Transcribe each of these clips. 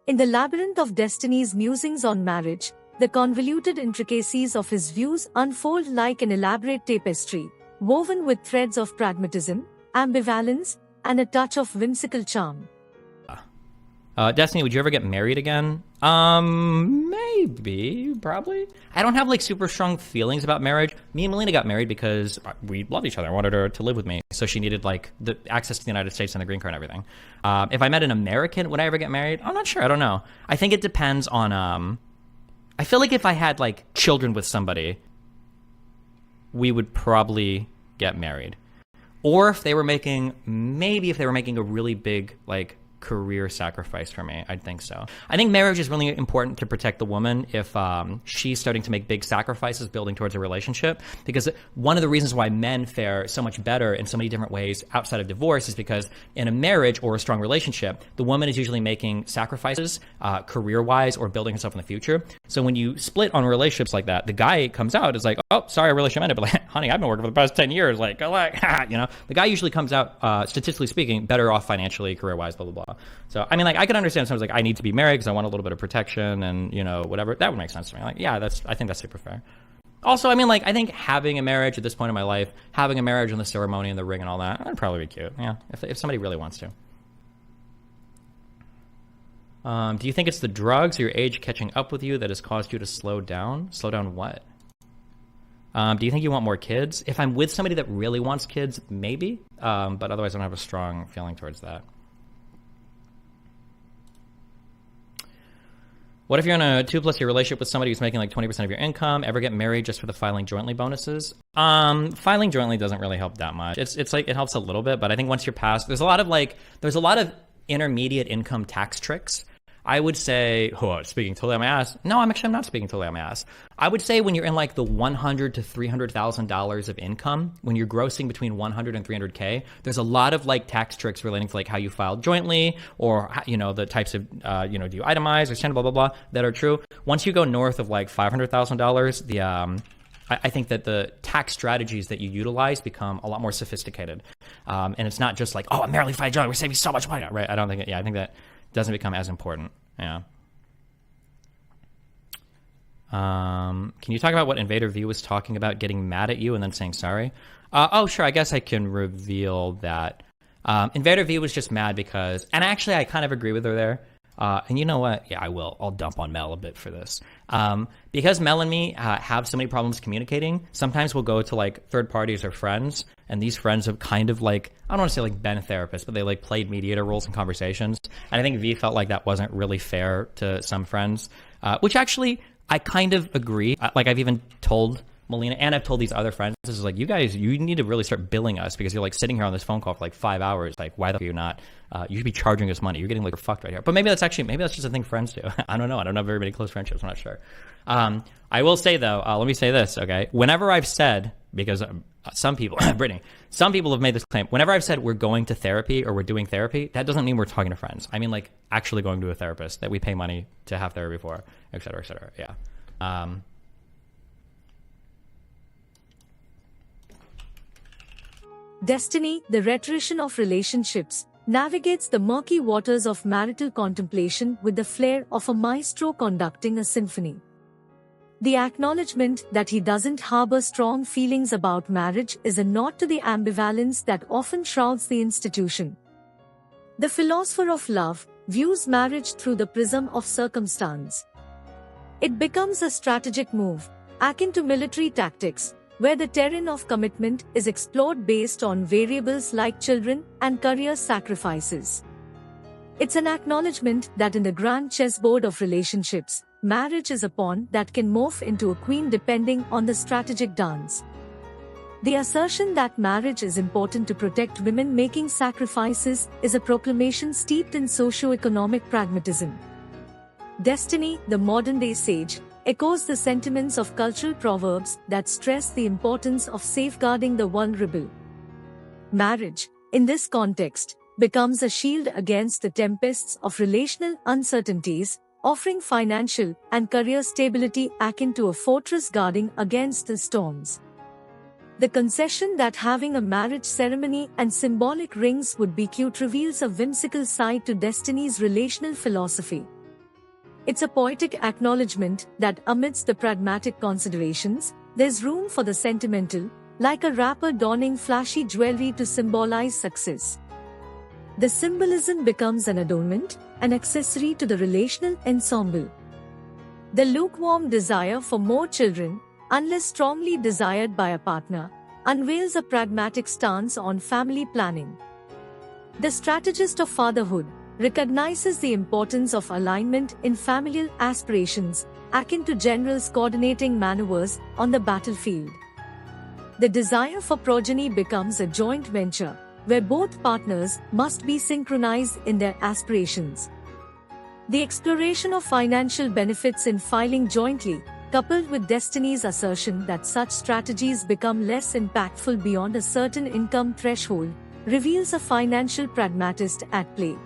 In the labyrinth of Destiny's musings on marriage, the convoluted intricacies of his views unfold like an elaborate tapestry, woven with threads of pragmatism, ambivalence, and a touch of whimsical charm. Destiny, would you ever get married again? Maybe, probably. I don't have like super strong feelings about marriage. Me and Melina got married because we loved each other. I wanted her to live with me. So she needed like the access to the United States and the green card and everything. If I met an American, would I ever get married? I'm not sure. I don't know. I think it depends on, I feel like if I had like children with somebody, we would probably get married. Or if they were making, maybe if they were making a really big like career sacrifice for me, I'd think so. I think marriage is really important to protect the woman if she's starting to make big sacrifices building towards a relationship, because one of the reasons why men fare so much better in so many different ways outside of divorce is because in a marriage or a strong relationship, the woman is usually making sacrifices career-wise or building herself in the future. So when you split on relationships like that, the guy comes out is like, oh, sorry, our relationship ended, but like, honey, I've been working for the past 10 years. Like, you know, the guy usually comes out, statistically speaking, better off financially, career-wise, blah, blah, blah. So, I mean, like, I could understand someone's like, I need to be married because I want a little bit of protection and, you know, whatever. That would make sense to me. Like, yeah, I think that's super fair. Also, I mean, like, I think having a marriage at this point in my life, having a marriage and the ceremony and the ring and all that, that'd probably be cute. Yeah, if somebody really wants to. Do you think it's the drugs or your age catching up with you that has caused you to slow down? Slow down what? Do you think you want more kids? If I'm with somebody that really wants kids, maybe. But otherwise, I don't have a strong feeling towards that. What if you're in a 2+ year relationship with somebody who's making like 20% of your income? Ever get married just for the filing jointly bonuses? Filing jointly doesn't really help that much. It's like, it helps a little bit, but I think once you're past, there's a lot of intermediate income tax tricks. I would say, speaking totally on my ass. No, I'm not speaking totally on my ass. I would say when you're in like the $100,000 to $300,000 of income, when you're grossing between 100 and 300K, there's a lot of like tax tricks relating to like how you filed jointly or, you know, the types of, you know, do you itemize or send blah, blah, blah, that are true. Once you go north of like $500,000, I think that the tax strategies that you utilize become a lot more sophisticated. And it's not just like, oh, I'm married filing jointly, we're saving so much money, right? I think that doesn't become as important. Yeah. Can you talk about what Invader V was talking about, getting mad at you and then saying sorry? Oh, sure. I guess I can reveal that. Invader V was just mad because, and actually I kind of agree with her there. And you know what? Yeah, I will. I'll dump on Mel a bit for this. Because Mel and me have so many problems communicating, sometimes we'll go to like third parties or friends, and these friends have kind of like, I don't want to say like been therapists, but they like played mediator roles in conversations. And I think V felt like that wasn't really fair to some friends, which actually I kind of agree. Like I've even told Melina, and I've told these other friends, this is like, you guys, you need to really start billing us because you're like sitting here on this phone call for like 5 hours. Like, why the fuck are you not? You should be charging us money. You're getting like fucked right here. But maybe that's just a thing friends do. I don't know. I don't have very many close friendships. I'm not sure. I will say though, let me say this, okay? Whenever I've said, because some people, Brittany, some people have made this claim. Whenever I've said we're going to therapy or we're doing therapy, that doesn't mean we're talking to friends. I mean like actually going to a therapist that we pay money to have therapy for, et cetera, et cetera. Yeah. Destiny, the rhetorician of relationships, navigates the murky waters of marital contemplation with the flair of a maestro conducting a symphony. The acknowledgement that he doesn't harbor strong feelings about marriage is a nod to the ambivalence that often shrouds the institution. The philosopher of love views marriage through the prism of circumstance. It becomes a strategic move, akin to military tactics, where the terrain of commitment is explored based on variables like children and career sacrifices. It's an acknowledgement that in the grand chessboard of relationships, marriage is a pawn that can morph into a queen depending on the strategic dance. The assertion that marriage is important to protect women making sacrifices is a proclamation steeped in socio-economic pragmatism. Destiny, the modern-day sage, echoes the sentiments of cultural proverbs that stress the importance of safeguarding the vulnerable. Marriage, in this context, becomes a shield against the tempests of relational uncertainties, offering financial and career stability akin to a fortress guarding against the storms. The concession that having a marriage ceremony and symbolic rings would be cute reveals a whimsical side to Destiny's relational philosophy. It's a poetic acknowledgement that amidst the pragmatic considerations, there's room for the sentimental, like a rapper donning flashy jewelry to symbolize success. The symbolism becomes an adornment, an accessory to the relational ensemble. The lukewarm desire for more children, unless strongly desired by a partner, unveils a pragmatic stance on family planning. The strategist of fatherhood recognizes the importance of alignment in familial aspirations, akin to generals coordinating maneuvers on the battlefield. The desire for progeny becomes a joint venture, where both partners must be synchronized in their aspirations. The exploration of financial benefits in filing jointly, coupled with Destiny's assertion that such strategies become less impactful beyond a certain income threshold, reveals a financial pragmatist at play.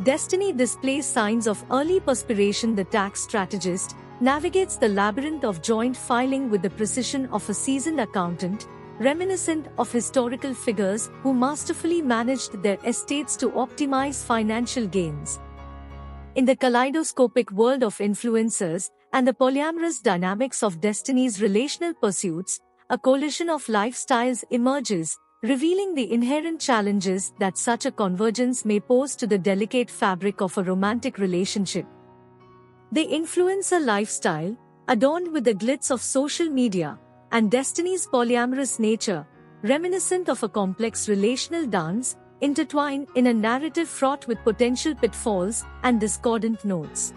Destiny displays signs of early perspiration. The tax strategist navigates the labyrinth of joint filing with the precision of a seasoned accountant, reminiscent of historical figures who masterfully managed their estates to optimize financial gains. In the kaleidoscopic world of influencers and the polyamorous dynamics of Destiny's relational pursuits, a coalition of lifestyles emerges, revealing the inherent challenges that such a convergence may pose to the delicate fabric of a romantic relationship. The influencer lifestyle, adorned with the glitz of social media, and Destiny's polyamorous nature, reminiscent of a complex relational dance, intertwine in a narrative fraught with potential pitfalls and discordant notes.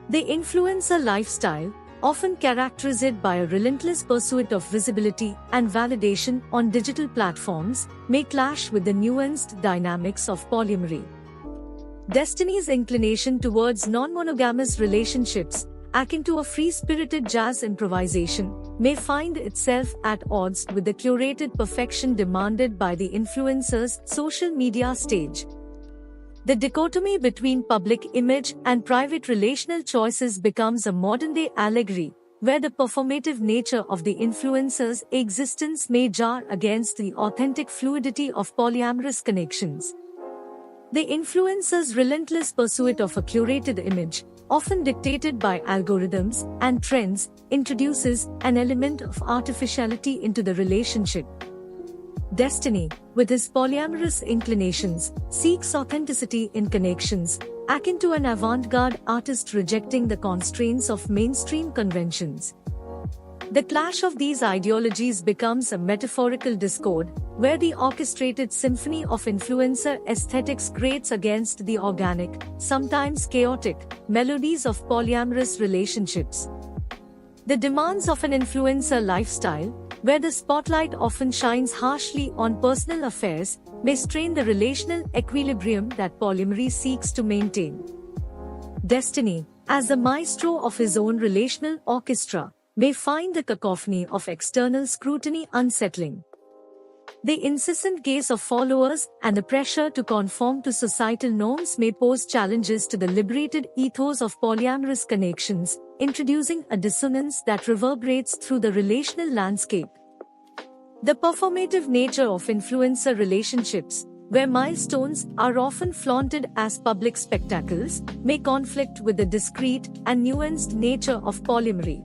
The influencer lifestyle, often characterized by a relentless pursuit of visibility and validation on digital platforms, may clash with the nuanced dynamics of polyamory. Destiny's inclination towards non-monogamous relationships, akin to a free-spirited jazz improvisation, may find itself at odds with the curated perfection demanded by the influencer's social media stage. The dichotomy between public image and private relational choices becomes a modern-day allegory, where the performative nature of the influencer's existence may jar against the authentic fluidity of polyamorous connections. The influencer's relentless pursuit of a curated image, often dictated by algorithms and trends, introduces an element of artificiality into the relationship. Destiny, with his polyamorous inclinations, seeks authenticity in connections, akin to an avant-garde artist rejecting the constraints of mainstream conventions. The clash of these ideologies becomes a metaphorical discord, where the orchestrated symphony of influencer aesthetics grates against the organic, sometimes chaotic, melodies of polyamorous relationships. The demands of an influencer lifestyle, where the spotlight often shines harshly on personal affairs, may strain the relational equilibrium that polyamory seeks to maintain. Destiny, as the maestro of his own relational orchestra, may find the cacophony of external scrutiny unsettling. The incessant gaze of followers and the pressure to conform to societal norms may pose challenges to the liberated ethos of polyamorous connections, introducing a dissonance that reverberates through the relational landscape. The performative nature of influencer relationships, where milestones are often flaunted as public spectacles, may conflict with the discreet and nuanced nature of polyamory.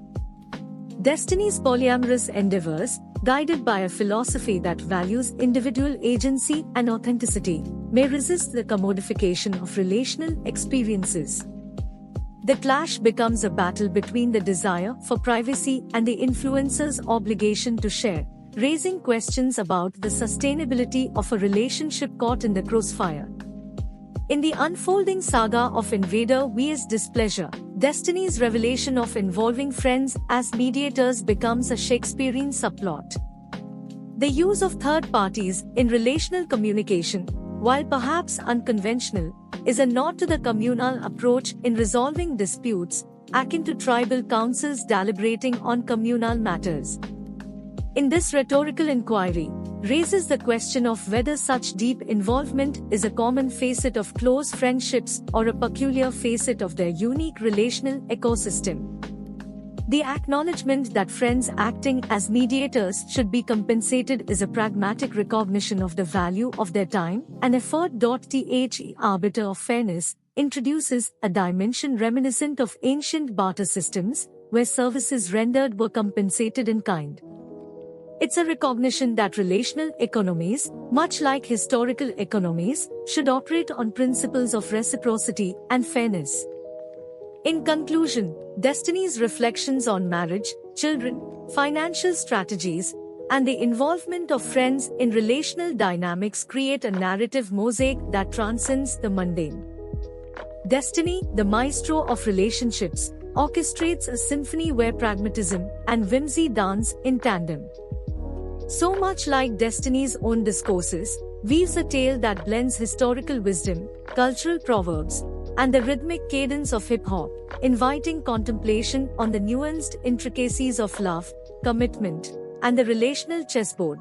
Destiny's polyamorous endeavors, guided by a philosophy that values individual agency and authenticity, may resist the commodification of relational experiences. The clash becomes a battle between the desire for privacy and the influencer's obligation to share, raising questions about the sustainability of a relationship caught in the crossfire. In the unfolding saga of Invader vs. Displeasure, Destiny's revelation of involving friends as mediators becomes a Shakespearean subplot. The use of third parties in relational communication, while perhaps unconventional, is a nod to the communal approach in resolving disputes, akin to tribal councils deliberating on communal matters. In this rhetorical inquiry, raises the question of whether such deep involvement is a common facet of close friendships or a peculiar facet of their unique relational ecosystem. The acknowledgement that friends acting as mediators should be compensated is a pragmatic recognition of the value of their time and effort. The arbiter of fairness, introduces a dimension reminiscent of ancient barter systems, where services rendered were compensated in kind. It's a recognition that relational economies, much like historical economies, should operate on principles of reciprocity and fairness. In conclusion, Destiny's reflections on marriage, children, financial strategies, and the involvement of friends in relational dynamics create a narrative mosaic that transcends the mundane. Destiny, the maestro of relationships, orchestrates a symphony where pragmatism and whimsy dance in tandem. So much like Destiny's own discourses, weaves a tale that blends historical wisdom, cultural proverbs, and the rhythmic cadence of hip-hop, inviting contemplation on the nuanced intricacies of love, commitment, and the relational chessboard.